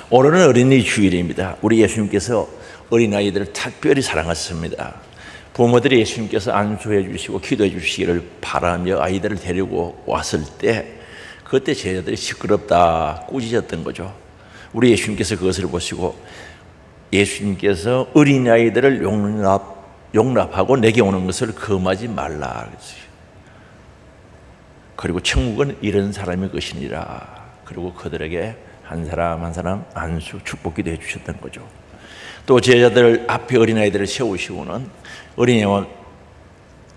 오늘은 어린이 주일입니다. 우리 예수님께서 어린아이들을 특별히 사랑하셨습니다. 부모들이 예수님께서 안수해 주시고 기도해 주시기를 바라며 아이들을 데리고 왔을 때 그때 제자들이 시끄럽다 꾸짖었던 거죠. 우리 예수님께서 그것을 보시고 예수님께서 어린아이들을 용납하고 내게 오는 것을 금하지 말라 그랬어요. 그리고 천국은 이런 사람의 것이니라. 그리고 그들에게 한 사람 한 사람 안수 축복기도 해주셨던 거죠. 또 제자들 앞에 어린아이들을 세우시고는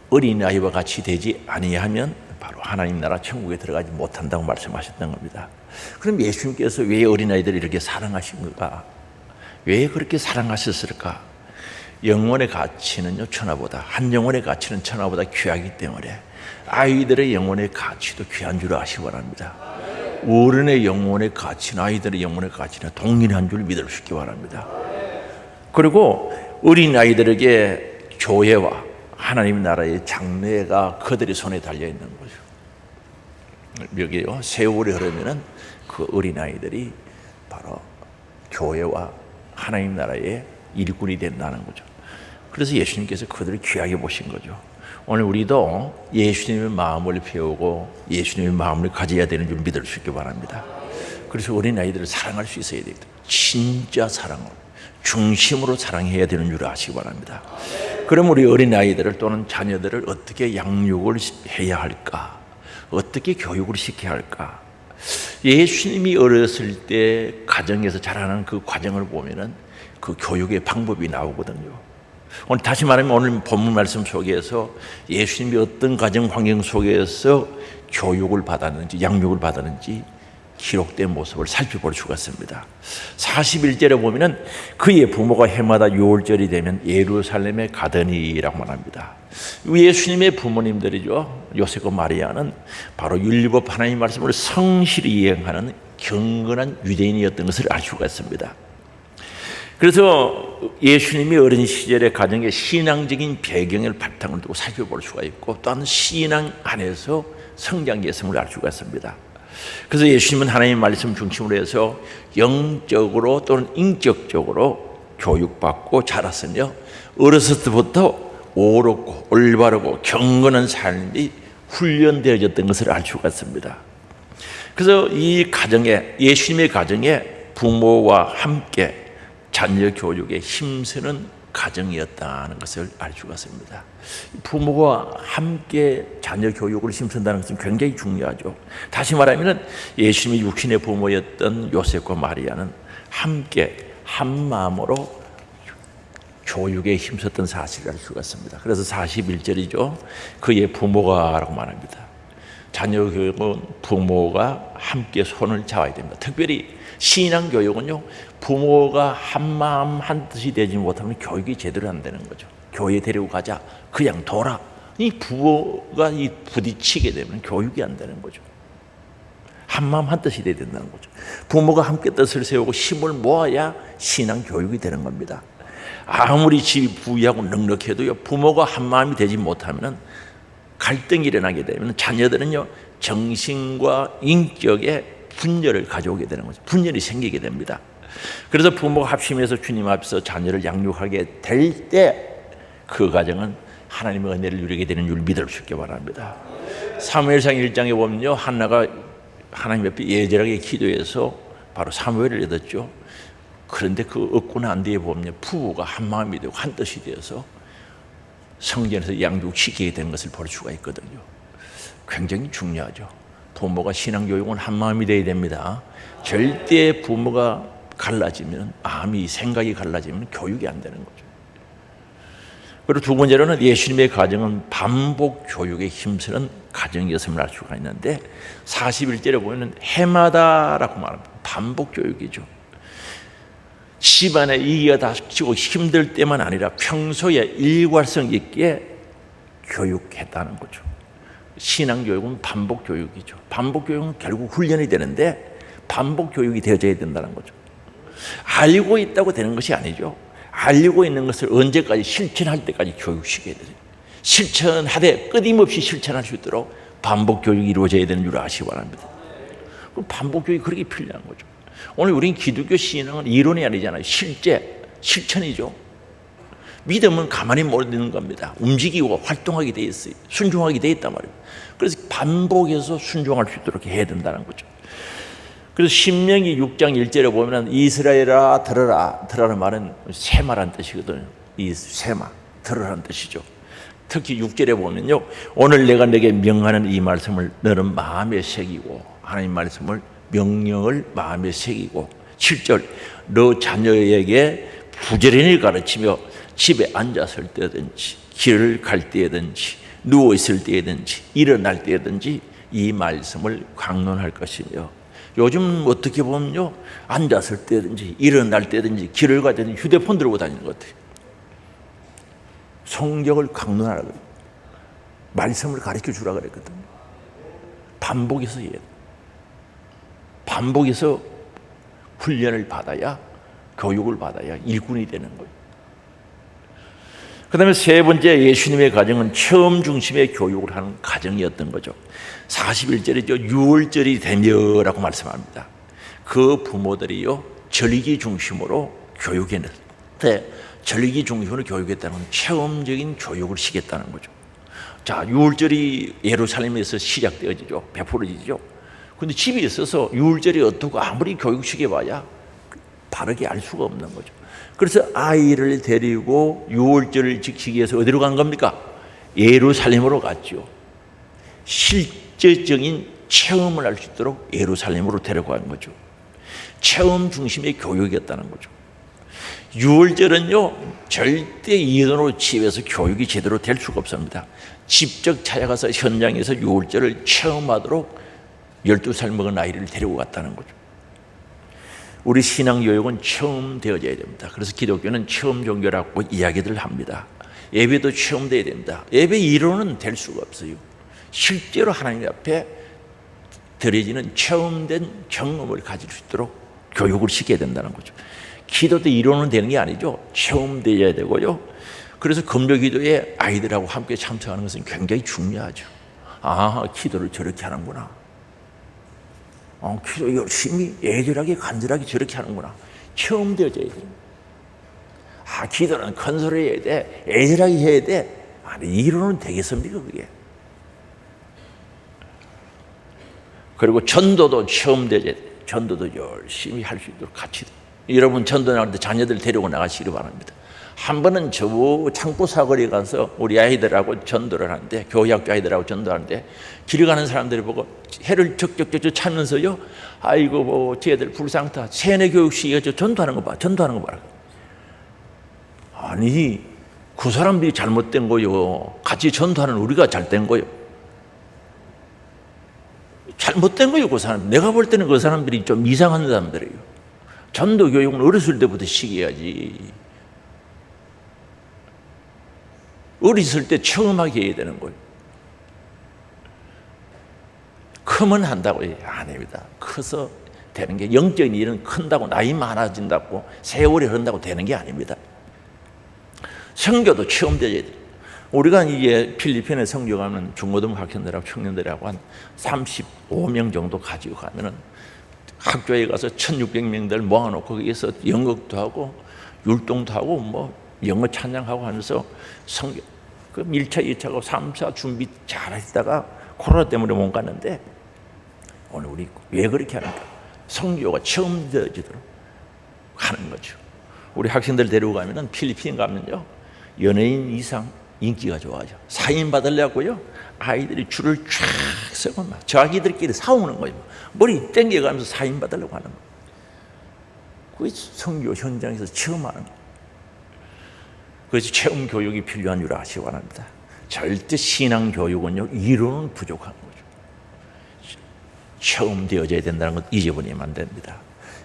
어린아이와 같이 되지 아니하면 바로 하나님 나라 천국에 들어가지 못한다고 말씀하셨던 겁니다. 그럼 예수님께서 왜 어린아이들을 이렇게 사랑하신가? 왜 그렇게 사랑하셨을까? 영혼의 가치는요, 천하보다, 한 영혼의 가치는 천하보다 귀하기 때문에 아이들의 영혼의 가치도 귀한 줄 아시기 바랍니다. 어른의 영혼의 가치나 아이들의 영혼의 가치나 동일한 줄 믿으시기 바랍니다. 그리고 어린아이들에게 교회와 하나님 나라의 장래가 그들의 손에 달려있는 거죠. 여기요, 세월이 흐르면 그 어린아이들이 바로 교회와 하나님 나라의 일꾼이 된다는 거죠. 그래서 예수님께서 그들을 귀하게 보신 거죠. 오늘 우리도 예수님의 마음을 배우고 예수님의 마음을 가져야 되는 줄 믿을 수 있기 바랍니다. 그래서 어린아이들을 사랑할 수 있어야 됩니다. 진짜 사랑을 중심으로 사랑해야 되는 줄 아시기 바랍니다. 그럼 우리 어린아이들을 또는 자녀들을 어떻게 양육을 해야 할까? 어떻게 교육을 시켜야 할까? 예수님이 어렸을 때 가정에서 자라는 그 과정을 보면은 그 교육의 방법이 나오거든요. 오늘 다시 말하면 오늘 본문 말씀 속에서 예수님이 어떤 가정 환경 속에서 교육을 받았는지 양육을 받았는지 기록된 모습을 살펴볼 수가 있습니다. 41절에 보면은 그의 부모가 해마다 유월절이 되면 예루살렘에 가더니라고 말합니다. 예수님의 부모님들이죠. 요셉과 마리아는 바로 율법 하나님 말씀을 성실히 이행하는 경건한 유대인이었던 것을 알 수가 있습니다. 그래서 예수님이 어린 시절의 가정의 신앙적인 배경을 바탕을 두고 살펴볼 수가 있고 또한 신앙 안에서 성장했음을 알 수가 있습니다. 그래서 예수님은 하나님의 말씀 중심으로 해서 영적으로 또는 인격적으로 교육받고 자랐으며 어렸을 때부터 옳고 올바르고 경건한 삶이 훈련되어졌던 것을 알 수가 있습니다. 그래서 이 가정에 예수님의 가정에 부모와 함께 자녀 교육에 힘쓰는 가정이었다는 것을 알 수가 있습니다. 부모와 함께 자녀 교육을 힘쓴다는 것은 굉장히 중요하죠. 다시 말하면 예수님의 육신의 부모였던 요셉과 마리아는 함께 한 마음으로 교육에 힘썼던 사실을 알 수가 있습니다. 그래서 41절이죠. 그의 부모가라고 말합니다. 자녀 교육은 부모가 함께 손을 잡아야 됩니다. 특별히 신앙교육은요, 부모가 한마음 한뜻이 되지 못하면 교육이 제대로 안 되는 거죠. 교회 데리고 가자, 그냥 둬라. 이 부모가 이 부딪히게 되면 교육이 안 되는 거죠. 한마음 한뜻이 돼야 된다는 거죠. 부모가 함께 뜻을 세우고 힘을 모아야 신앙교육이 되는 겁니다. 아무리 집이 부유하고 넉넉해도요, 부모가 한마음이 되지 못하면 갈등이 일어나게 되면 자녀들은요, 정신과 인격에 분열을 가져오게 되는 거죠. 분열이 생기게 됩니다. 그래서 부모가 합심해서 주님 앞에서 자녀를 양육하게 될 때 그 가정은 하나님의 은혜를 누리게 되는 줄 믿을 수 있게 바랍니다. 사무엘상 1장에 보면요, 한나가 하나님 앞에 예절하게 기도해서 바로 사무엘을 얻었죠. 그런데 그 얻고 난 뒤에 보면 부부가 한 마음이 되고 한 뜻이 되어서 성전에서 양육시키게 되는 것을 볼 수가 있거든요. 굉장히 중요하죠. 부모가 신앙교육은 한 마음이 되어야 됩니다. 절대 부모가 갈라지면, 마음이 생각이 갈라지면 교육이 안 되는 거죠. 그리고 두 번째로는 예수님의 가정은 반복 교육에 힘쓰는 가정이었음을 알 수가 있는데 41절에 보면 해마다라고 말합니다. 반복 교육이죠. 집안에 이기가 닥치고 힘들 때만 아니라 평소에 일관성 있게 교육했다는 거죠. 신앙교육은 반복 교육이죠. 반복 교육은 결국 훈련이 되는데 반복 교육이 되어져야 된다는 거죠. 알고 있다고 되는 것이 아니죠. 알고 있는 것을 언제까지 실천할 때까지 교육시켜야 돼요. 실천하되 끊임없이 실천할 수 있도록 반복 교육이 이루어져야 되는 줄 아시기 바랍니다. 반복 교육이 그렇게 필요한 거죠. 오늘 우린 기독교 신앙은 이론이 아니잖아요. 실천이죠. 믿음은 가만히 못 있는 겁니다. 움직이고 활동하게 돼 있어요. 순종하게 돼 있단 말이에요. 그래서 반복해서 순종할 수 있도록 해야 된다는 거죠. 그래서 신명기 6장 1절에 보면 이스라엘아 들어라. 들어라는 말은 세마라는 뜻이거든요. 이 세마, 들어라는 뜻이죠. 특히 6절에 보면요, 오늘 내가 내게 명하는 이 말씀을 너는 마음에 새기고, 하나님 말씀을 명령을 마음에 새기고, 7절 너 자녀에게 부지런히 가르치며 집에 앉았을 때든지 길을 갈 때든지 누워 있을 때든지 일어날 때든지 이 말씀을 강론할 것이며, 요즘 어떻게 보면요, 앉았을 때든지 일어날 때든지 길을 갈 때든지 휴대폰 들고 다니는 것 같아요. 성경을 강론하라 그래요. 말씀을 가르쳐 주라 그랬거든요. 반복해서 해야 돼요. 반복해서 훈련을 받아야, 교육을 받아야 일꾼이 되는 거예요. 그 다음에 세 번째, 예수님의 가정은 체험 중심의 교육을 하는 가정이었던 거죠. 41절이죠. 유월절이 되며라고 말씀합니다. 그 부모들이요, 절기 중심으로 교육했는데, 절기 중심으로 교육했다는 건 체험적인 교육을 시켰다는 거죠. 자, 유월절이 예루살렘에서 시작되어지죠. 베풀어지죠. 근데 집에 있어서 유월절이 어떻고 아무리 교육시켜봐야 바르게 알 수가 없는 거죠. 그래서 아이를 데리고 유월절을 지키기 위해서 어디로 간 겁니까? 예루살렘으로 갔죠. 실제적인 체험을 할 수 있도록 예루살렘으로 데려간 거죠. 체험 중심의 교육이었다는 거죠. 유월절은요, 절대 이론으로 집에서 교육이 제대로 될 수가 없습니다. 직접 찾아가서 현장에서 유월절을 체험하도록 12살 먹은 아이를 데리고 갔다는 거죠. 우리 신앙교육은 체험되어져야 됩니다. 그래서 기독교는 체험 종교라고 이야기들 합니다. 예배도 체험되어야 됩니다. 예배 이론은 될 수가 없어요. 실제로 하나님 앞에 드려지는 체험된 경험을 가질 수 있도록 교육을 시켜야 된다는 거죠. 기도도 이론은 되는 게 아니죠. 체험되어야 되고요. 그래서 금요기도에 아이들하고 함께 참석하는 것은 굉장히 중요하죠. 아, 기도를 저렇게 하는구나. 기도 열심히 애절하게 간절하게 저렇게 하는구나. 체험되어져야 돼요. 아, 기도는 컨설해야 돼. 애절하게 해야 돼. 아니, 이론은 되겠습니까 그게? 그리고 전도도 체험되어져야 돼. 전도도 열심히 할 수 있도록 같이. 여러분 전도 나갈 때 자녀들 데리고 나가시기 바랍니다. 한 번은 저 창포 사거리에 가서 우리 아이들하고 전도를 하는데, 교회학교 아이들하고 전도하는데, 길 가는 사람들이 보고 해를 적적적적 차면서요, 아이고 뭐 쟤들 불쌍하다, 세뇌 교육식이가 저 전도하는 거 봐, 전도하는 거 봐라. 아니, 그 사람들이 잘못된 거요, 같이 전도하는 우리가 잘된 거요. 잘못된 거요, 그 사람. 내가 볼 때는 그 사람들이 좀 이상한 사람들이에요. 전도 교육은 어렸을 때부터 시켜야지. 어렸을 때 체험하게 해야 되는 거예요. 크면 한다고 해요? 아닙니다. 커서 되는 게, 영적인 일은 큰다고, 나이 많아진다고, 세월이 흐른다고 되는 게 아닙니다. 선교도 체험되어야 돼요. 우리가 이게 필리핀에 선교 가면 중고등 학생들하고 청년들하고 한 35명 정도 가지고 가면은 학교에 가서 1600명들 모아놓고 거기서 연극도 하고 율동도 하고 뭐 영어 찬양하고 하면서 성경 그 1차, 2차하고 3차 준비 잘 하시다가 코로나 때문에 못 갔는데, 오늘 우리 왜 그렇게 하는가? 성교가 체험되어지도록 하는 거죠. 우리 학생들 데리고 가면은 필리핀 가면요, 연예인 이상 인기가 좋아져. 사인 받으려고요, 아이들이 줄을 쫙 서고 막 자기들끼리 싸우는 거예요. 머리 땡겨가면서 사인 받으려고 하는 거예요. 그게 선교 현장에서 체험하는 거예요. 그래서 체험 교육이 필요한 줄 아시기 바랍니다. 절대 신앙 교육은요, 이론은 부족한 거죠. 체험되어져야 된다는 것 잊어버리면 안 됩니다.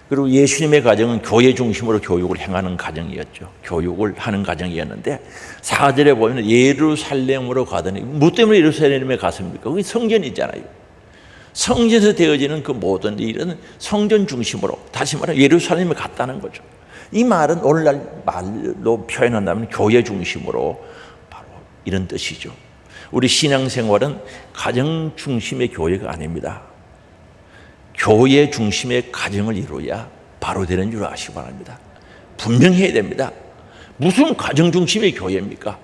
그리고 예수님의 가정은 교회 중심으로 교육을 행하는 가정이었죠. 교육을 하는 가정이었는데, 4절에 보면 예루살렘으로 가더니, 뭐 때문에 예루살렘에 갔습니까? 그게 성전이잖아요. 성전에서 되어지는 그 모든 일은 성전 중심으로, 다시 말하면 예루살렘에 갔다는 거죠. 이 말은 오늘날 말로 표현한다면 교회 중심으로, 바로 이런 뜻이죠. 우리 신앙생활은 가정 중심의 교회가 아닙니다. 교회 중심의 가정을 이루어야 바로 되는 줄 아시기 바랍니다. 분명해야 됩니다. 무슨 가정 중심의 교회입니까?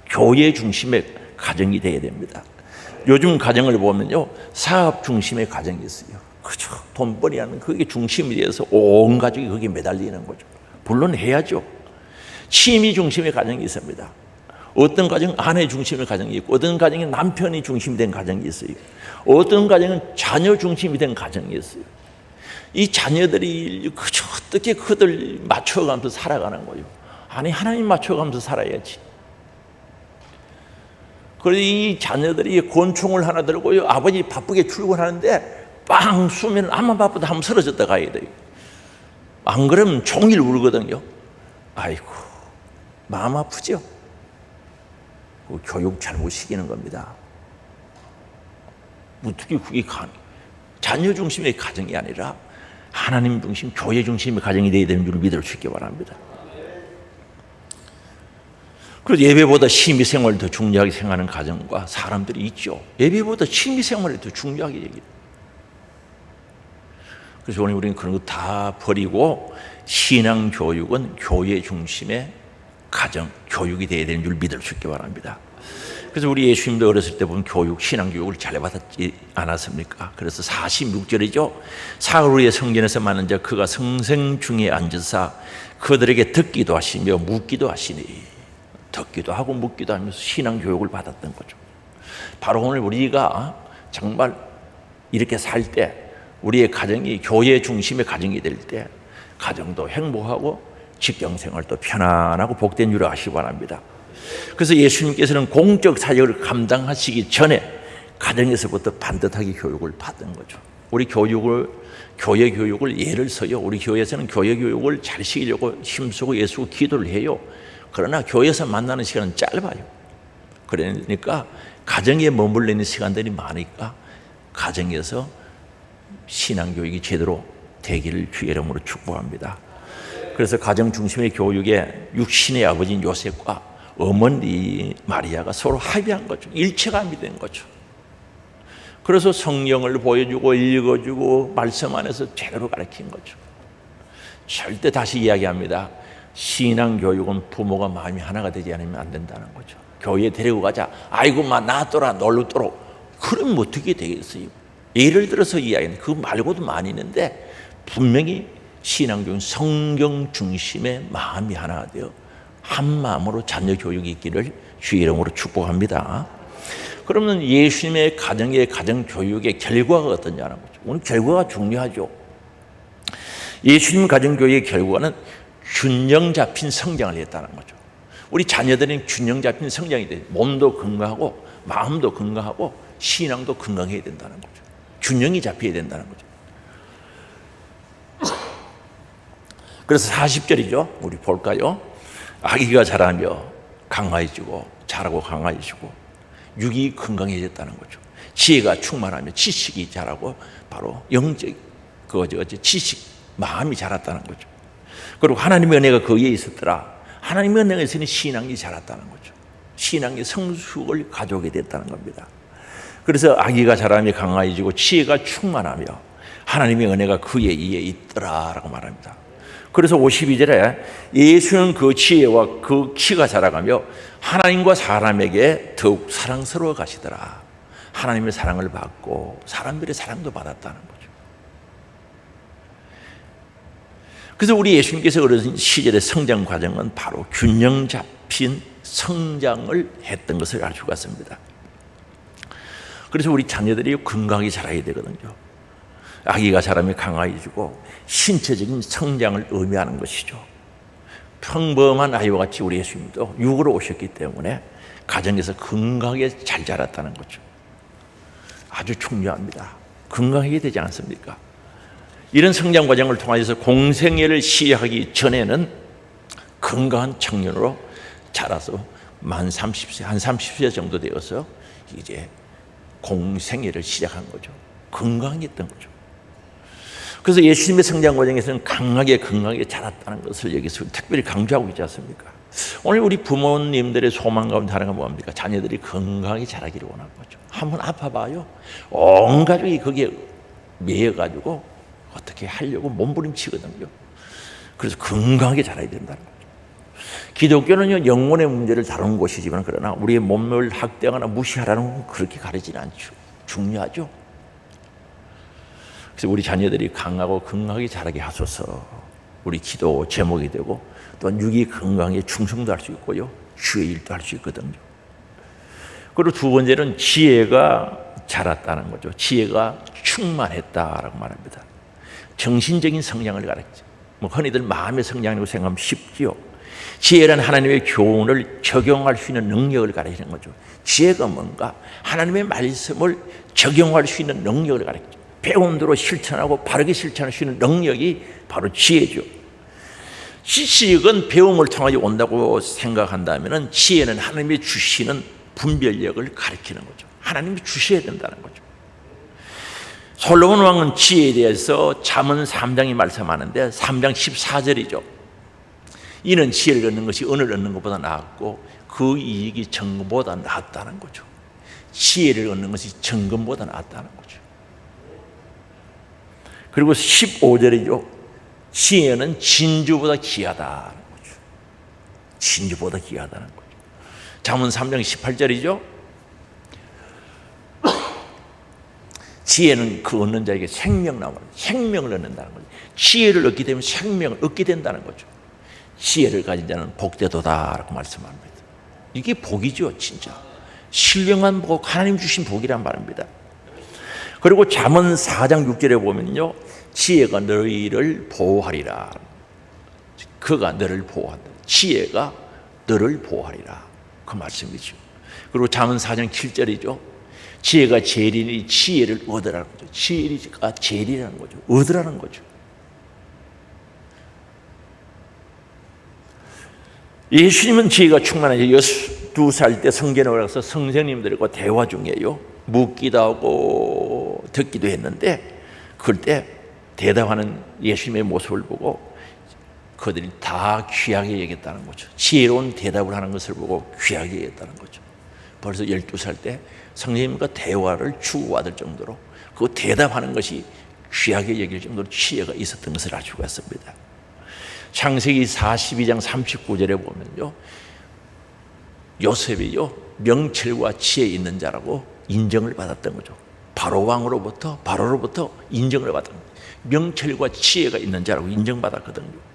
교회 중심의 가정이 돼야 됩니다. 요즘 가정을 보면요, 사업 중심의 가정이 있어요. 그죠? 돈벌이 하는 그게 중심이 되어서 온 가족이 거기에 매달리는 거죠. 물론 해야죠. 취미 중심의 가정이 있습니다. 어떤 가정은 아내 중심의 가정이 있고, 어떤 가정은 남편이 중심이 된 가정이 있어요. 어떤 가정은 자녀 중심이 된 가정이 있어요. 이 자녀들이 그저 어떻게 그들 맞춰가면서 살아가는 거예요. 아니, 하나님 맞춰가면서 살아야지. 그래서 이 자녀들이 권총을 하나 들고요, 아버지 바쁘게 출근하는데 빵 쏘면 암만 바쁘다 하면 쓰러졌다 가야 돼요. 안 그러면 종일 울거든요. 아이고, 마음 아프죠? 그 교육 잘못 시키는 겁니다. 어떻게 그게 자녀 중심의 가정이 아니라 하나님 중심, 교회 중심의 가정이 되어야 되는 줄 믿을 수 있기 바랍니다. 그래서 예배보다 취미생활을 더 중요하게 생각하는 가정과 사람들이 있죠. 예배보다 취미생활이 더 중요하게 얘기해요. 그래서 오늘 우리는 그런 거 다 버리고 신앙교육은 교회 중심의 가정, 교육이 되어야 되는 줄 믿을 수 있기 바랍니다. 그래서 우리 예수님도 어렸을 때 보면 신앙교육을 잘 받았지 않았습니까? 그래서 46절이죠. 사흘 후에 성전에서 만난 자 그가 성생 중에 앉으사 그들에게 듣기도 하시며 묻기도 하시니, 듣기도 하고 묻기도 하면서 신앙교육을 받았던 거죠. 바로 오늘 우리가 정말 이렇게 살 때, 우리의 가정이 교회 중심의 가정이 될 때 가정도 행복하고 직장생활도 편안하고 복된 줄 아시기 바랍니다. 그래서 예수님께서는 공적 사역을 감당하시기 전에 가정에서부터 반듯하게 교육을 받은 거죠. 우리 교회 교육을 예를 써요. 우리 교회에서는 교회 교육을 잘 시키려고 힘쓰고 애쓰고 기도를 해요. 그러나 교회에서 만나는 시간은 짧아요. 그러니까 가정에 머물러 있는 시간들이 많으니까 가정에서 신앙교육이 제대로 되기를 주의 이름으로 축복합니다. 그래서 가정 중심의 교육에 육신의 아버지인 요셉과 어머니 마리아가 서로 합의한 거죠. 일체감이 된 거죠. 그래서 성경을 보여주고 읽어주고 말씀 안에서 제대로 가르친 거죠. 절대 다시 이야기합니다. 신앙교육은 부모가 마음이 하나가 되지 않으면 안 된다는 거죠. 교회에 데리고 가자. 아이고 마 놔둬라 놀도록. 그럼 어떻게 되겠어요? 예를 들어서 이야기는 그 말고도 많이 있는데, 분명히 신앙교육은 성경 중심의 마음이 하나가 되어 한 마음으로 자녀 교육이 있기를 주의 이름으로 축복합니다. 그러면 예수님의 가정의 가정 교육의 결과가 어떠냐는 거죠. 오늘 결과가 중요하죠. 예수님 가정 교육의 결과는 균형 잡힌 성장을 했다는 거죠. 우리 자녀들은 균형 잡힌 성장이 돼. 몸도 건강하고 마음도 건강하고 신앙도 건강해야 된다는 거죠. 균형이 잡혀야 된다는 거죠. 그래서 40절이죠. 우리 볼까요? 아기가 자라며 강화해지고 자라고 강화해지고 육이 건강해졌다는 거죠. 지혜가 충만하며 지식이 자라고 바로 영적 지식 마음이 자랐다는 거죠. 그리고 하나님의 은혜가 그 위에 있었더라. 하나님의 은혜가 있으니 신앙이 자랐다는 거죠. 신앙의 성숙을 가져오게 됐다는 겁니다. 그래서 아기가 자라며 강화해지고 지혜가 충만하며 하나님의 은혜가 그의 위에 있더라라고 말합니다. 그래서 52절에 예수는 그 지혜와 그 키가 자라가며 하나님과 사람에게 더욱 사랑스러워 가시더라. 하나님의 사랑을 받고 사람들의 사랑도 받았다는 거죠. 그래서 우리 예수님께서 어린 시절의 성장 과정은 바로 균형 잡힌 성장을 했던 것을 알 수가 있습니다. 그래서 우리 자녀들이 건강하게 자라야 되거든요. 아기가 자라며 강화해지고 신체적인 성장을 의미하는 것이죠. 평범한 아이와 같이 우리 예수님도 육으로 오셨기 때문에 가정에서 건강하게 잘 자랐다는 거죠. 아주 중요합니다. 건강해야 되지 않습니까? 이런 성장 과정을 통해서 공생애를 시작하기 전에는 건강한 청년으로 자라서 만 30세, 한 30세 정도 되어서 이제 공생애를 시작한 거죠. 건강했던 거죠. 그래서 예수님의 성장 과정에서는 건강하게 자랐다는 것을 여기서 특별히 강조하고 있지 않습니까? 오늘 우리 부모님들의 소망 가운데 하나가 뭡니까? 자녀들이 건강하게 자라기를 원하는 거죠. 한번 아파봐요. 온 가족이 거기에 매여가지고 어떻게 하려고 몸부림치거든요. 그래서 건강하게 자라야 된다는 거죠. 기독교는요, 영혼의 문제를 다루는 곳이지만 그러나 우리의 몸을 학대하거나 무시하라는 건 그렇게 가르치지 않죠. 중요하죠. 그래서 우리 자녀들이 강하고 건강하게 자라게 하소서 우리 기도 제목이 되고, 또한 육이 건강에 충성도 할 수 있고요, 주의 일도 할 수 있거든요. 그리고 두 번째는 지혜가 자랐다는 거죠. 지혜가 충만했다라고 말합니다. 정신적인 성장을 가르치죠. 흔히들 마음의 성장이라고 생각하면 쉽지요. 지혜란 하나님의 교훈을 적용할 수 있는 능력을 가르치는 거죠. 지혜가 뭔가? 하나님의 말씀을 적용할 수 있는 능력을 가르치죠. 배운 대로 실천하고 바르게 실천할 수 있는 능력이 바로 지혜죠. 지식은 배움을 통하여 온다고 생각한다면 지혜는 하나님이 주시는 분별력을 가리키는 거죠. 하나님이 주셔야 된다는 거죠. 솔로몬 왕은 지혜에 대해서 잠언 3장이 말씀하는데 3장 14절이죠. 이는 지혜를 얻는 것이 은을 얻는 것보다 나았고 그 이익이 정금보다 나았다는 거죠. 지혜를 얻는 것이 정금보다 나았다는 거죠. 그리고 15절이죠. 지혜는 진주보다 귀하다는 거죠. 진주보다 귀하다는 거죠. 잠언 3장 18절이죠. 지혜는 그 얻는 자에게 생명을 얻는다는 거죠. 지혜를 얻게 되면 생명을 얻게 된다는 거죠. 지혜를 가진 자는 복되도다라고 말씀합니다. 이게 복이죠, 진짜. 신령한 복, 하나님 주신 복이란 말입니다. 그리고 잠언 4장 6절에 보면요, 지혜가 너희를 보호하리라. 그가 너를 보호한다. 지혜가 너를 보호하리라. 그 말씀이죠. 그리고 잠언 4장 7절이죠. 지혜가 제일이니 지혜를 얻으라는 거죠. 지혜가 제일이라는 거죠. 얻으라는 거죠. 예수님은 지혜가 충만하죠. 12살 때 성전에 올라가서 선생님들과 대화 중에요, 묻기도 하고 듣기도 했는데, 그럴 때 대답하는 예수님의 모습을 보고 그들이 다 귀하게 여겼다는 거죠. 지혜로운 대답을 하는 것을 보고 귀하게 여겼다는 거죠. 벌써 12살 때 성령님과 대화를 주고받을 정도로 그 대답하는 것이 귀하게 여길 정도로 지혜가 있었던 것을 알 수가 있습니다. 창세기 42장 39절에 보면요, 요셉이요, 명철과 지혜 있는 자라고 인정을 받았던 거죠. 바로로부터 인정을 받은 거죠. 명철과 지혜가 있는 자라고 인정받았거든요.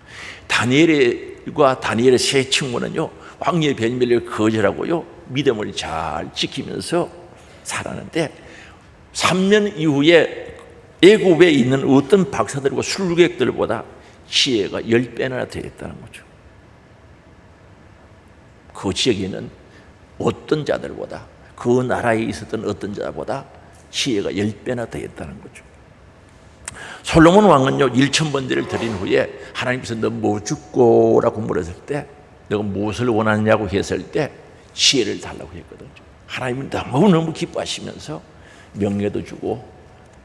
다니엘의 세 친구는요, 왕의 변별력을 거절하고요, 믿음을 잘 지키면서 살았는데 3년 이후에 애굽에 있는 어떤 박사들과 술객들보다 지혜가 10배나 되었다는 거죠. 그 지역에 있는 어떤 자들보다, 그 나라에 있었던 어떤 자보다 지혜가 10배나 되었다는 거죠. 솔로몬 왕은요, 1000번제를 드린 후에 하나님께서 너 뭐 죽고? 라고 물었을 때, 너가 무엇을 원하느냐고 했을 때 지혜를 달라고 했거든요. 하나님은 너무너무 기뻐하시면서 명예도 주고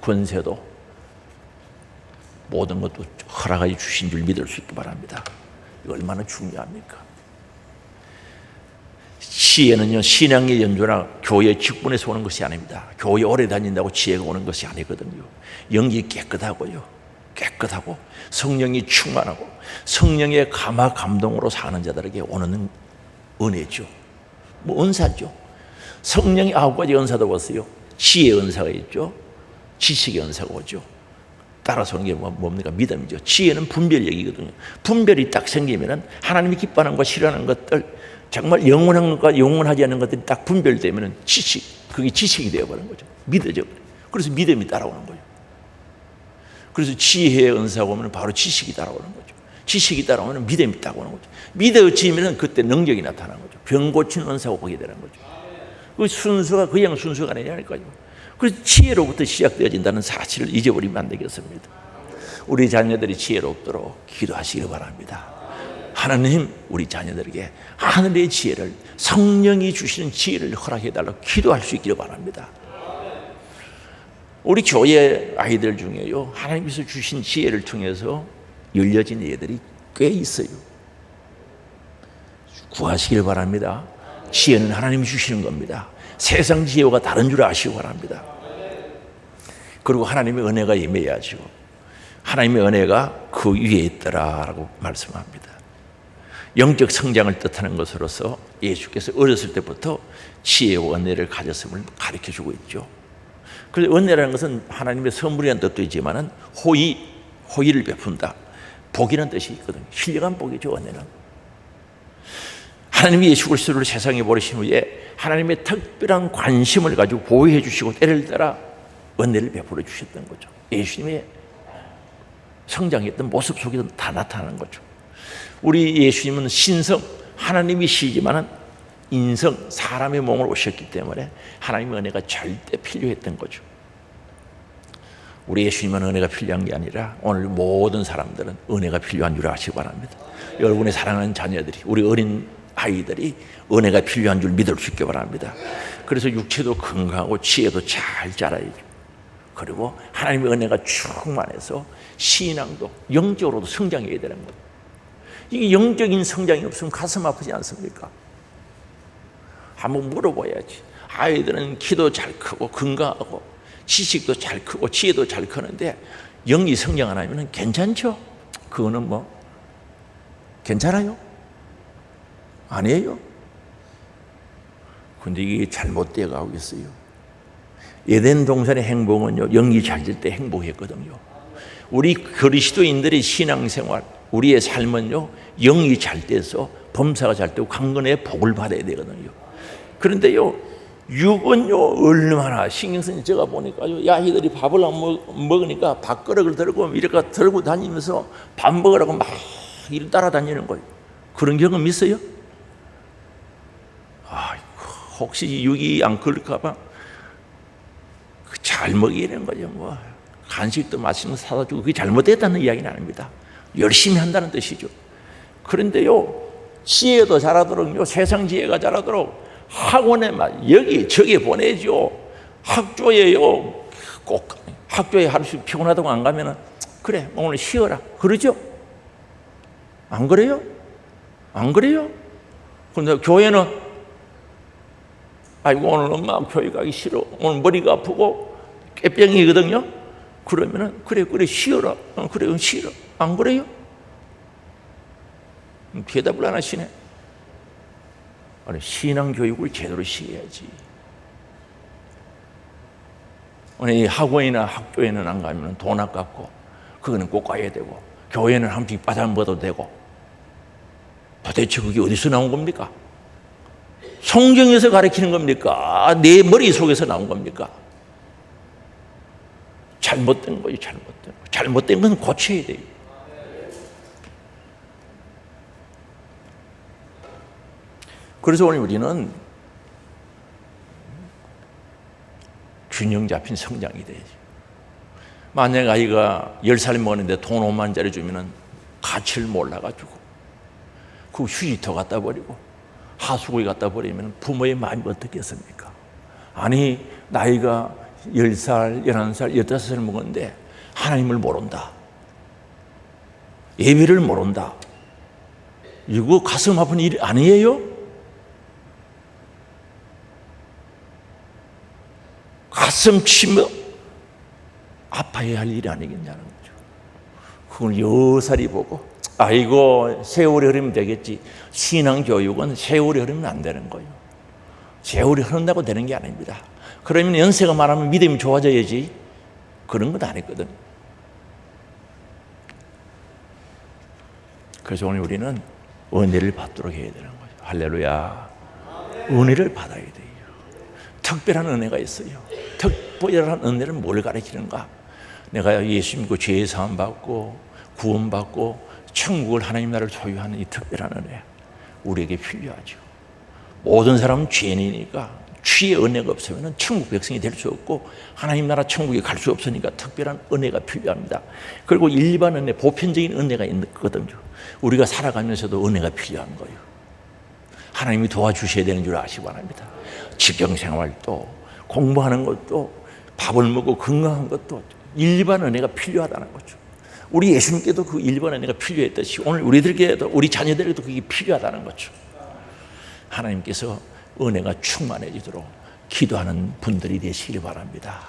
권세도 모든 것도 허락하여 주신 줄 믿을 수 있기 바랍니다. 이거 얼마나 중요합니까? 지혜는요, 신앙의 연조나 교회 직분에서 오는 것이 아닙니다. 교회 오래 다닌다고 지혜가 오는 것이 아니거든요. 영이 깨끗하고 성령이 충만하고 성령의 감화 감동으로 사는 자들에게 오는 은혜죠. 은사죠. 성령의 9가지 은사도 보세요. 지혜의 은사가 있죠. 지식의 은사가 오죠. 따라서 오는 게 뭡니까? 믿음이죠. 지혜는 분별력이거든요. 분별이 딱 생기면은 하나님이 기뻐하는 것, 싫어하는 것들, 정말 영원한 것과 영원하지 않은 것들이 딱 분별되면은 그게 지식이 되어버린 거죠. 믿어져 버려요. 그래서 믿음이 따라오는 거예요. 그래서 지혜의 은사가 오면 바로 지식이 따라오는 거죠. 지식이 따라오면 믿음이 따라오는 거죠. 믿어지면은 그때 능력이 나타나는 거죠. 병 고치는 은사가 오게 되는 거죠. 그 순수가 그냥 순수가 아니냐니까요. 그래서 지혜로부터 시작되어진다는 사실을 잊어버리면 안 되겠습니다. 우리 자녀들이 지혜롭도록 기도하시기 바랍니다. 하나님, 우리 자녀들에게 하늘의 지혜를, 성령이 주시는 지혜를 허락해달라고 기도할 수 있기를 바랍니다. 우리 교회 아이들 중에요, 하나님께서 주신 지혜를 통해서 열려진 애들이 꽤 있어요. 구하시길 바랍니다. 지혜는 하나님이 주시는 겁니다. 세상 지혜와 다른 줄 아시기 바랍니다. 그리고 하나님의 은혜가 임해야죠. 하나님의 은혜가 그 위에 있더라라고 말씀합니다. 영적 성장을 뜻하는 것으로서 예수께서 어렸을 때부터 지혜와 은혜를 가졌음을 가르쳐주고 있죠. 그래서 은혜라는 것은 하나님의 선물이라는 뜻도 있지만 호의를 베푼다, 복이라는 뜻이 있거든요. 신령한 복이죠. 은혜는 하나님이 예수 그리스도를 세상에 보내신 후에 하나님의 특별한 관심을 가지고 보호해 주시고 때를 따라 은혜를 베풀어 주셨던 거죠. 예수님의 성장했던 모습 속에서 다 나타나는 거죠. 우리 예수님은 신성, 하나님이시지만 인성, 사람의 몸을 오셨기 때문에 하나님의 은혜가 절대 필요했던 거죠. 우리 예수님은 은혜가 필요한 게 아니라 오늘 모든 사람들은 은혜가 필요한 줄 아시기 바랍니다. 여러분의 사랑하는 자녀들이, 우리 어린 아이들이 은혜가 필요한 줄 믿을 수 있기 바랍니다. 그래서 육체도 건강하고 지혜도 잘 자라야죠. 그리고 하나님의 은혜가 충만해서 신앙도 영적으로도 성장해야 되는 거예요. 이게 영적인 성장이 없으면 가슴 아프지 않습니까? 한번 물어봐야지. 아이들은 키도 잘 크고 건강하고 지식도 잘 크고 지혜도 잘 크는데 영이 성장 안 하면 괜찮죠? 그거는 뭐 괜찮아요? 아니에요? 근데 이게 잘못되어 가고 있어요. 에덴 동산의 행복은요, 영이 잘 될 때 행복했거든요. 우리 그리스도인들의 신앙생활, 우리의 삶은요, 영이 잘 돼서 범사가 잘 되고 강건의 복을 받아야 되거든요. 그런데요, 육은요, 얼마나 신경 쓰니 제가 보니까요, 야희들이 밥을 안 먹으니까 밥그릇을 들고 이렇게 들고 다니면서 밥 먹으라고 막 이를 따라다니는 거예요. 그런 경험 있어요? 아이고, 혹시 육이 안 그럴까봐 잘 먹여야 되는 거죠. 뭐 간식도 맛있는 거 사다 주고 그게 잘못됐다는 이야기는 아닙니다. 열심히 한다는 뜻이죠. 그런데요, 지혜도 자라도록요, 세상 지혜가 자라도록 학원에 막 여기 저기 보내죠. 학교에요, 꼭 학교에 하루씩 피곤하다고 안 가면은 그래 오늘 쉬어라 그러죠. 안 그래요? 안 그래요? 근데 교회는 아이고 오늘 엄마 교회 가기 싫어, 오늘 머리가 아프고 꾀병이거든요. 그러면은 그래 쉬어라. 그래 쉬어. 안 그래요? 대답을 안 하시네. 아니, 신앙 교육을 제대로 시켜야지. 아니, 학원이나 학교에는 안 가면 돈 아깝고 그거는 꼭 가야 되고 교회는 한 번 빠져 먹어도 되고 도대체 그게 어디서 나온 겁니까? 성경에서 가르치는 겁니까? 내 머릿속에서 나온 겁니까? 잘못된 거예요. 잘못된 건 고쳐야 돼요. 그래서 오늘 우리는 균형 잡힌 성장이 돼야지. 만약 아이가 10살 먹었는데 돈 5만 원짜리 주면은 가치를 몰라가지고 그 휴지터 갖다 버리고 하수구에 갖다 버리면 부모의 마음이 어떻겠습니까? 아니, 나이가 10살, 11살, 15살 먹었는데 하나님을 모른다. 예배를 모른다. 이거 가슴 아픈 일 아니에요? 가슴 치며 아파야 할 일이 아니겠냐는 거죠. 그걸 여살이 보고 아이고 세월이 흐르면 되겠지. 신앙교육은 세월이 흐르면 안 되는 거예요. 세월이 흐른다고 되는 게 아닙니다. 그러면 연세가 많으면 믿음이 좋아져야지 그런 건 아니거든. 그래서 오늘 우리는 은혜를 받도록 해야 되는 거죠. 할렐루야. 은혜를 받아야 돼요. 특별한 은혜가 있어요. 특별한 은혜는 뭘 가르치는가? 내가 예수 믿고 죄 사함 받고 구원 받고 천국을 하나님 나라를 소유하는 이 특별한 은혜 우리에게 필요하죠. 모든 사람은 죄인이니까 주의 은혜가 없으면 천국 백성이 될 수 없고 하나님 나라 천국에 갈 수 없으니까 특별한 은혜가 필요합니다. 그리고 일반 은혜, 보편적인 은혜가 있거든요. 우리가 살아가면서도 은혜가 필요한 거예요. 하나님이 도와주셔야 되는 줄 아시기 바랍니다. 직장생활도 공부하는 것도 밥을 먹고 건강한 것도 일반 은혜가 필요하다는 거죠. 우리 예수님께도 그 일반 은혜가 필요했듯이 오늘 우리들께도 우리 자녀들에게도 그게 필요하다는 거죠. 하나님께서 은혜가 충만해지도록 기도하는 분들이 되시길 바랍니다.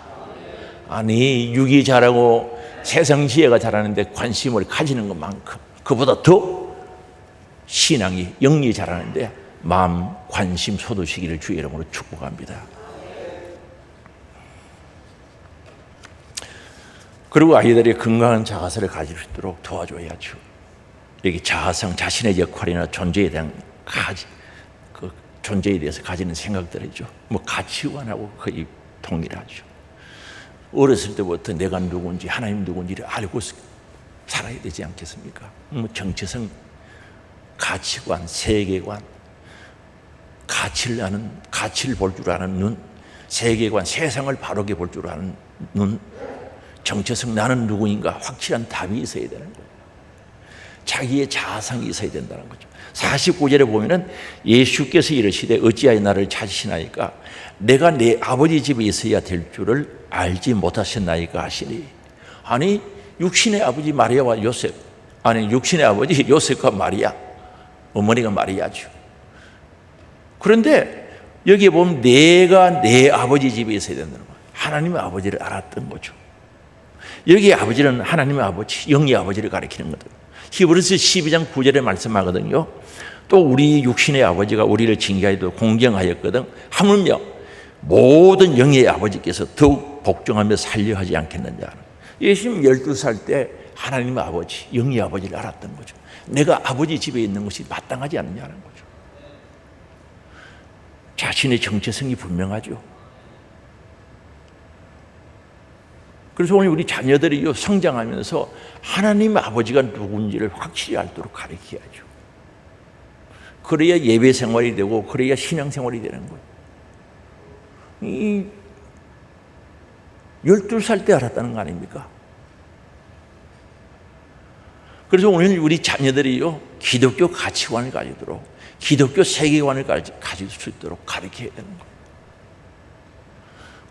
아니 육이 자라고 세상 지혜가 자라는데 관심을 가지는 것만큼 그보다 더 신앙이 영리 자라는데 마음 관심 쏟으시기를 주의 이름으로 축복합니다. 그리고 아이들이 건강한 자아를 가질 수 있도록 도와줘야죠. 여기 자아상, 자신의 역할이나 존재에 대한 그 존재에 대해서 가지는 생각들이죠. 뭐 가치관하고 거의 동일하죠. 어렸을 때부터 내가 누군지 하나님 누군지를 알고 살아야 되지 않겠습니까? 뭐 정체성, 가치관, 세계관, 가치를 볼 줄 아는 눈, 세계관, 세상을 바르게 볼 줄 아는 눈, 정체성, 나는 누구인가 확실한 답이 있어야 되는 거예요. 자기의 자아상이 있어야 된다는 거죠. 49절에 보면은 예수께서 이르시되 어찌하여 나를 찾으시나이까 내가 내 아버지 집에 있어야 될 줄을 알지 못하셨나이까 하시니. 아니 육신의 아버지 마리아와 요셉, 아니 육신의 아버지 요셉과 마리아, 어머니가 마리아죠. 그런데 여기에 보면 내가 내 아버지 집에 있어야 된다는 거예요. 하나님의 아버지를 알았던 거죠. 여기 아버지는 하나님의 아버지, 영의 아버지를 가리키는 거거든요. 히브리서 12장 9절에 말씀하거든요. 또 우리 육신의 아버지가 우리를 징계하여도 공경하였거든 하물며 모든 영의 아버지께서 더욱 복종하며 살려하지 않겠느냐. 예수님 12살 때 하나님의 아버지, 영의 아버지를 알았던 거죠. 내가 아버지 집에 있는 것이 마땅하지 않느냐는 거죠. 자신의 정체성이 분명하죠. 그래서 오늘 우리 자녀들이 성장하면서 하나님 아버지가 누군지를 확실히 알도록 가르쳐야죠. 그래야 예배 생활이 되고 그래야 신앙 생활이 되는 거예요. 이 12살 때 알았다는 거 아닙니까? 그래서 오늘 우리 자녀들이요 기독교 가치관을 가지도록, 기독교 세계관을 가질 수 있도록 가르쳐야 되는 거예요.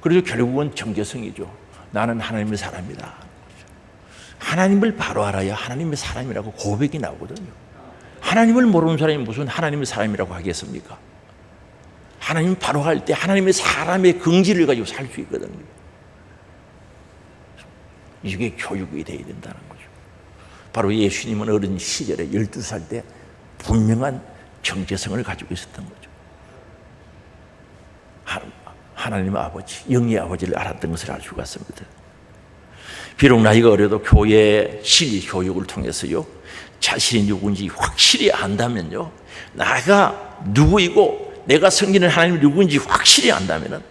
그래서 결국은 정체성이죠. 나는 하나님의 사람이다. 하나님을 바로 알아야 하나님의 사람이라고 고백이 나오거든요. 하나님을 모르는 사람이 무슨 하나님의 사람이라고 하겠습니까? 하나님 바로 할 때 하나님의 사람의 긍지를 가지고 살 수 있거든요. 이게 교육이 되어야 된다는 거죠. 바로 예수님은 어린 시절에 12살 때 분명한 정체성을 가지고 있었던 거죠. 하나님의 아버지, 영의 아버지를 알았던 것을 알 수가 있습니다. 비록 나이가 어려도 교회 진리 교육을 통해서요 자신이 누군지 확실히 안다면요, 나가 누구이고 내가 섬기는 하나님이 누구인지 확실히 안다면은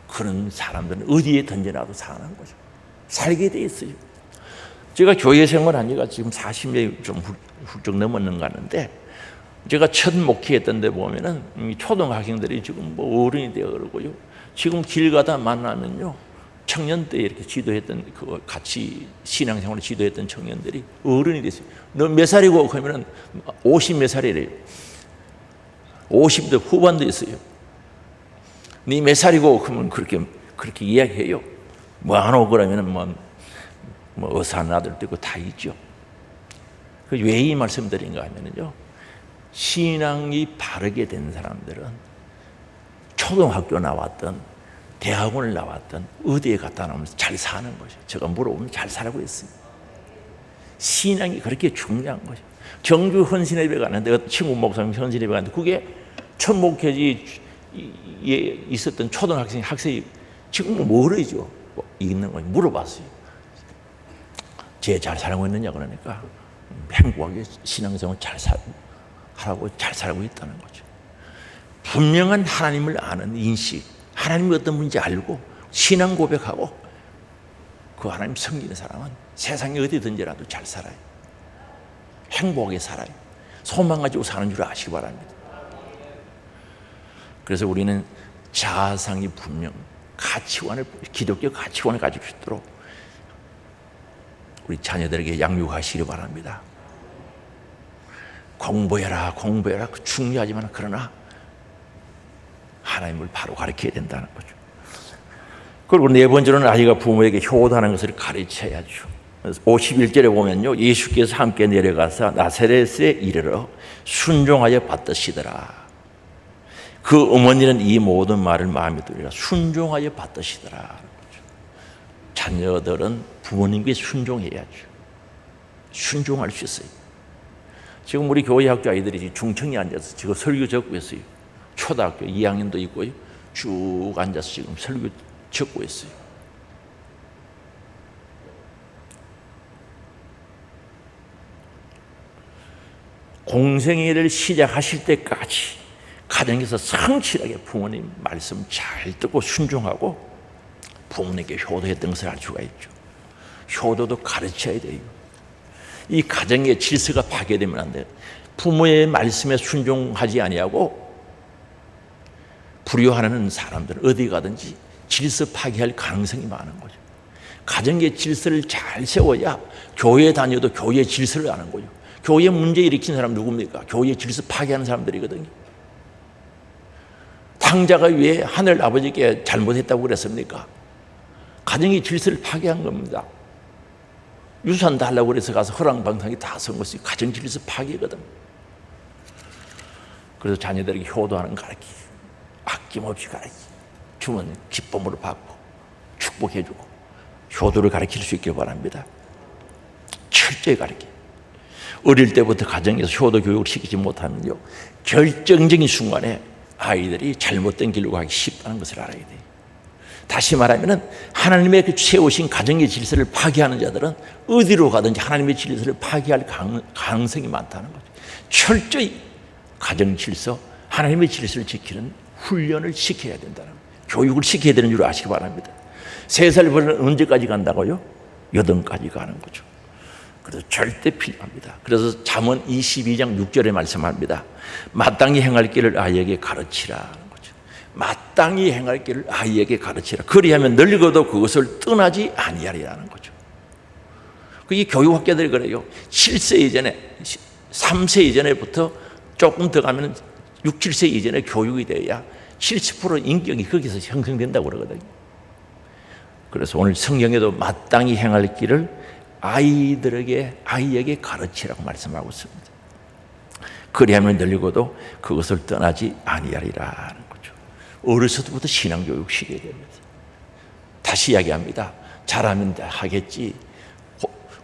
그런 사람들은 어디에 던져놔도 살아나는 거죠. 살게 돼 있어요. 제가 교회 생활한 지가 지금 40년이 좀 훌쩍 넘었는가 하는데, 제가 첫 목회했던 데 보면은 초등학생들이 지금 뭐 어른이 되어 그러고요. 지금 길 가다 만나면요, 청년 때 이렇게 지도했던 그 같이 신앙생활을 지도했던 청년들이 어른이 됐어요. 너 몇 살이고 그러면은 50 몇 살이래요. 50대 후반도 있어요. 네 몇 살이고 그러면 그렇게 이야기해요. 뭐 안 오고 그러면은 뭐 어사한 아들도 있고 다 있죠. 왜 이 말씀드린가 하면은요, 신앙이 바르게 된 사람들은 초등학교 나왔던 대학원을 나왔던 어디에 갔다 나오면서 잘 사는 거죠. 제가 물어보면 잘 살고 있어요. 신앙이 그렇게 중요한 거죠. 정주 헌신예배 가는데 친구 목사님 헌신예배 가는데 그게 첫 목회지 있었던 초등학생 학생이 지금 모르죠. 있는 거 물어봤어요. 쟤 잘 살고 있느냐 그러니까 행복하게 신앙생활 하라고 잘 살고 있다는 거죠. 분명한 하나님을 아는 인식, 하나님이 어떤 분인지 알고 신앙 고백하고 그 하나님 섬기는 사람은 세상에 어디든지라도 잘 살아요. 행복하게 살아요. 소망 가지고 사는 줄 아시기 바랍니다. 그래서 우리는 자아상이 분명, 기독교 가치관을 가질 수 있도록 우리 자녀들에게 양육하시기 바랍니다. 공부해라 중요하지만 그러나 하나님을 바로 가르쳐야 된다는 거죠. 그리고 네 번째로는 아이가 부모에게 효도하는 것을 가르쳐야죠. 51절에 보면요, 예수께서 함께 내려가서 나사렛에 이르러 순종하여 받으시더라. 그 어머니는 이 모든 말을 마음에 들으라 순종하여 받으시더라. 자녀들은 부모님께 순종해야죠. 순종할 수 있어요. 지금 우리 교회 학교 아이들이 중청에 앉아서 지금 설교 적고 있어요. 초등학교 2학년도 있고요. 쭉 앉아서 지금 설교 적고 있어요. 공생애를 시작하실 때까지 가정에서 성실하게 부모님 말씀 잘 듣고 순종하고 부모님께 효도했던 것을 알 수가 있죠. 효도도 가르쳐야 돼요. 이 가정의 질서가 파괴되면 안 돼요. 부모의 말씀에 순종하지 아니하고 불효하는 사람들은 어디 가든지 질서 파괴할 가능성이 많은 거죠. 가정의 질서를 잘 세워야 교회 다녀도 교회의 질서를 아는 거죠. 교회 문제 일으킨 사람 누굽니까? 교회 질서 파괴하는 사람들이거든요. 탕자가 왜 하늘 아버지께 잘못했다고 그랬습니까? 가정의 질서를 파괴한 겁니다. 유산 달라고 그래서 가서 허랑방탕이 다 선 것이 가정 질서 파괴거든. 그래서 자녀들에게 효도하는 가르치기, 아낌없이 가르치기, 주면 기쁨으로 받고 축복해주고 효도를 가르칠 수 있길 바랍니다. 철저히 가르치기. 어릴 때부터 가정에서 효도 교육을 시키지 못하면요, 결정적인 순간에 아이들이 잘못된 길로 가기 쉽다는 것을 알아야 돼요. 다시 말하면 하나님의 그 세우신 가정의 질서를 파괴하는 자들은 어디로 가든지 하나님의 질서를 파괴할 가능성이 많다는 거죠. 철저히 가정 질서, 하나님의 질서를 지키는 훈련을 시켜야 된다는 거예요. 교육을 시켜야 되는 줄 아시기 바랍니다. 3살부터는 언제까지 간다고요? 8까지 가는 거죠. 그래서 절대 필요합니다. 그래서 잠언 22장 6절에 말씀합니다. 마땅히 행할 길을 아이에게 가르치라는 거죠. 마땅히 행할 길을 아이에게 가르치라. 그리하면 늙어도 그것을 떠나지 아니하리라는 거죠. 그게 교육학자들이 그래요. 7세 이전에, 3세 이전에부터 조금 더 가면 6, 7세 이전에 교육이 돼야 70% 인격이 거기서 형성된다고 그러거든요. 그래서 오늘 성경에도 마땅히 행할 길을 아이에게 가르치라고 말씀하고 있습니다. 그리하면 늙어도 그것을 떠나지 아니하리라는 거죠. 어려서부터 신앙교육 시켜야 됩니다. 다시 이야기합니다. 잘하면 하겠지,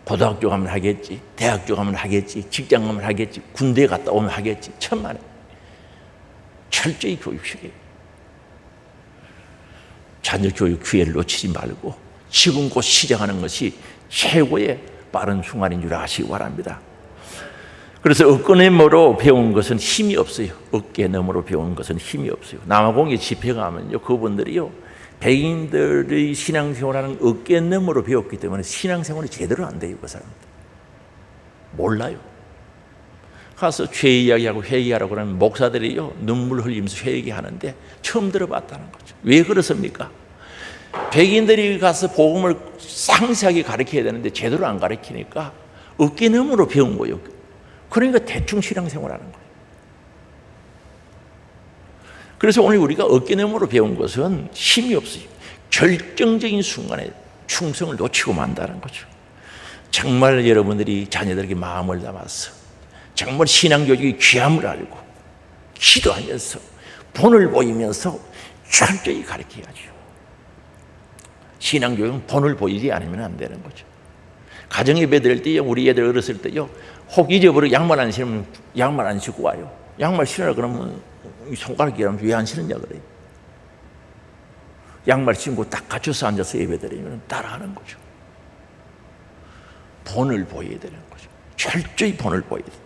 고등학교 가면 하겠지, 대학교 가면 하겠지, 직장 가면 하겠지, 군대 갔다 오면 하겠지, 천만에 철저히 교육시켜요. 자녀 교육 기회를 놓치지 말고 지금 곧 시작하는 것이 최고의 빠른 순간인 줄 아시기 바랍니다. 그래서 어깨너머로 배운 것은 힘이 없어요. 어깨너머로 배운 것은 힘이 없어요. 남아공에 집회 가면요, 그분들이요, 백인들의 신앙생활하는 어깨너머로 배웠기 때문에 신앙생활이 제대로 안 돼요. 그 사람들 몰라요. 가서 죄 이야기하고 회개하라고 그러면 목사들이요, 눈물 흘리면서 회개하는데 처음 들어봤다는 거죠. 왜 그렇습니까? 백인들이 가서 복음을 상세하게 가르쳐야 되는데 제대로 안 가르치니까 어깨너머로 배운 거예요. 그러니까 대충 신앙생활하는 거예요. 그래서 오늘 우리가 어깨너머로 배운 것은 힘이 없어요. 결정적인 순간에 충성을 놓치고 만다는 거죠. 정말 여러분들이 자녀들에게 마음을 담아서 정말 신앙교육의 귀함을 알고 기도하면서 본을 보이면서 철저히 가르쳐야죠. 신앙교육은 본을 보이지 않으면 안 되는 거죠. 가정 예배 드릴 때 우리 애들 어렸을 때요, 혹 잊어버려 양말 안 신으면 양말 안 신고 와요. 양말 신으라 그러면 손가락이 이러면 왜 안 신느냐 그래요. 양말 신고 딱 갖춰서 앉아서 예배 드리면 따라하는 거죠. 본을 보여야 되는 거죠. 철저히 본을 보여야 돼요.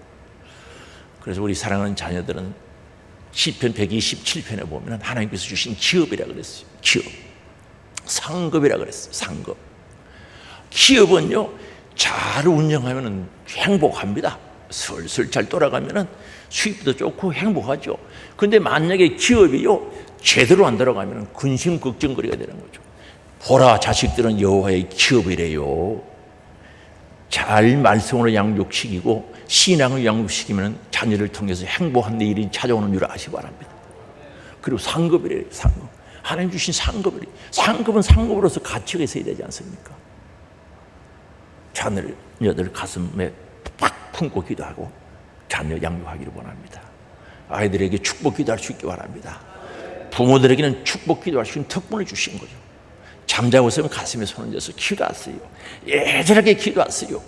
그래서 우리 사랑하는 자녀들은 시편 127편에 보면 하나님께서 주신 기업이라고 그랬어요. 기업. 상급이라고 그랬어요. 상급. 기업은요, 잘 운영하면 행복합니다. 슬슬 잘 돌아가면 수입도 좋고 행복하죠. 그런데 만약에 기업이요, 제대로 안 들어가면 근심 걱정거리가 되는 거죠. 보라, 자식들은 여호와의 기업이래요. 잘 말씀으로 양육시키고 신앙을 양육시키면 자녀를 통해서 행복한 일이 찾아오는 줄 아시기 바랍니다. 그리고 상급이래요. 상급. 하나님 주신 상급이래요. 상급은 상급으로서 가치가 있어야 되지 않습니까? 자녀들 가슴에 팍 품고 기도하고 자녀 양육하기를 원합니다. 아이들에게 축복 기도할 수 있기 바랍니다. 부모들에게는 축복 기도할 수 있는 특권을 주신 거죠. 잠자고 있으면 가슴에 손을 얹어서 기도하세요. 애절하게 기도하세요.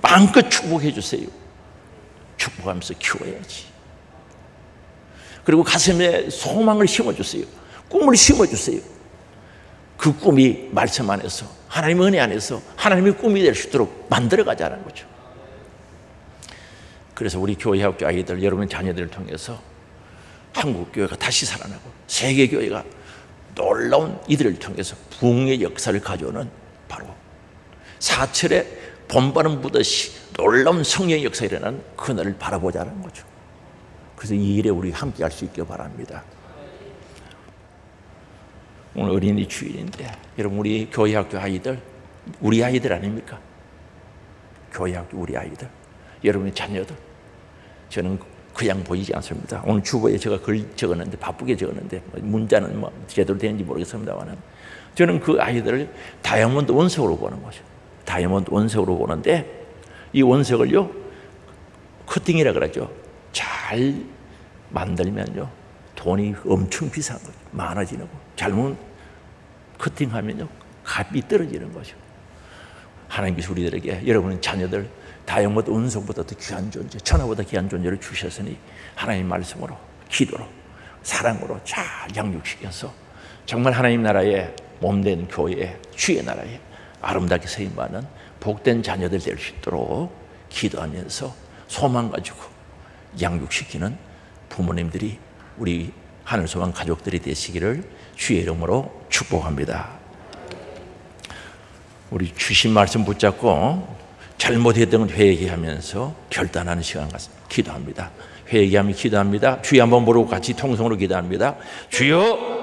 마음껏 축복해 주세요. 축복하면서 키워야지. 그리고 가슴에 소망을 심어주세요. 꿈을 심어주세요. 그 꿈이 말씀 안에서, 하나님의 은혜 안에서 하나님의 꿈이 될 수 있도록 만들어가자는 거죠. 그래서 우리 교회학교 아이들, 여러분 자녀들을 통해서 한국교회가 다시 살아나고 세계교회가 놀라운 이들을 통해서 부흥의 역사를 가져오는 바로 사철의 본바람 부듯이 놀라운 성령의 역사가 일어나는 그날을 바라보자는 거죠. 그래서 이 일에 우리 함께 할 수 있길 바랍니다. 오늘 어린이 주일인데 여러분 우리 교회학교 아이들, 우리 아이들 아닙니까? 교회학교 우리 아이들, 여러분의 자녀들, 저는 그냥 보이지 않습니다. 오늘 주보에 제가 글 적었는데, 바쁘게 적었는데 문자는 뭐 제대로 되는지 모르겠습니다만 저는 그 아이들을 다이아몬드 원석으로 보는 거죠. 다이아몬드 원석으로 보는데 이 원석을요 커팅이라 그러죠. 잘 만들면요 돈이 엄청 비싼 거죠. 많아지는 거. 잘못 커팅하면요 값이 떨어지는 거죠. 하나님께서 우리들에게 여러분의 자녀들 다이아몬드 원석보다 더 귀한 존재, 천하보다 귀한 존재를 주셨으니 하나님 말씀으로, 기도로, 사랑으로 잘 양육시켜서 정말 하나님 나라의 몸된 교회의 주의 나라에 아름답게 세임받는 복된 자녀들 될 수 있도록 기도하면서 소망 가지고 양육시키는 부모님들이 우리 하늘소망 가족들이 되시기를 주의 이름으로 축복합니다. 우리 주신 말씀 붙잡고 잘못했던 건 회개하면서 결단하는 시간 같습니다. 기도합니다. 회개하며 기도합니다. 주여 한번 부르고 같이 통성으로 기도합니다. 주여